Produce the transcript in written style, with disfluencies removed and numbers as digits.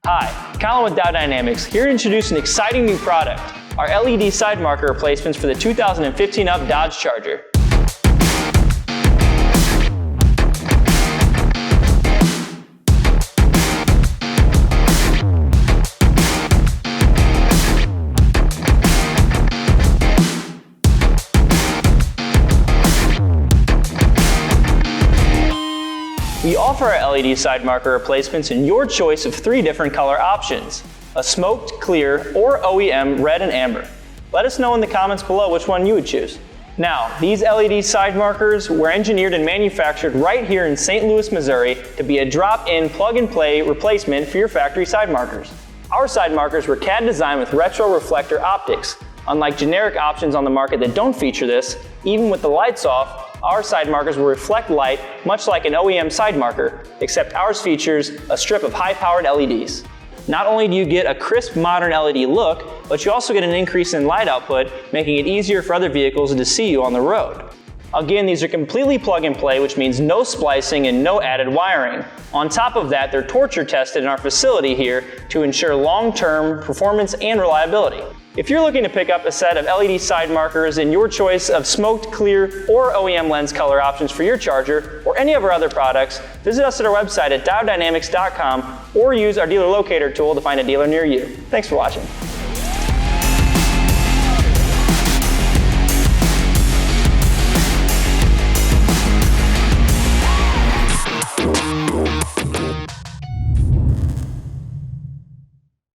Hi, Colin with Dow Dynamics, here to introduce an exciting new product, our LED side marker replacements for the 2015 up Dodge Charger. We offer our LED side marker replacements in your choice of 3 different color options: a smoked, clear, or OEM red and amber. Let us know in the comments below which one you would choose. Now, these LED side markers were engineered and manufactured right here in St. Louis, Missouri to be a drop-in, plug-and-play replacement for your factory side markers. Our side markers were CAD designed with retro reflector optics. Unlike generic options on the market that don't feature this, even with the lights off, our side markers will reflect light much like an OEM side marker, except ours features a strip of high-powered LEDs. Not only do you get a crisp modern LED look, but you also get an increase in light output, making it easier for other vehicles to see you on the road. Again, these are completely plug and play, which means no splicing and no added wiring. On top of that, they're torture tested in our facility here to ensure long-term performance and reliability. If you're looking to pick up a set of LED side markers in your choice of smoked, clear, or OEM lens color options for your Charger, or any of our other products, visit us at our website at dowdynamics.com or use our dealer locator tool to find a dealer near you. Thanks for watching.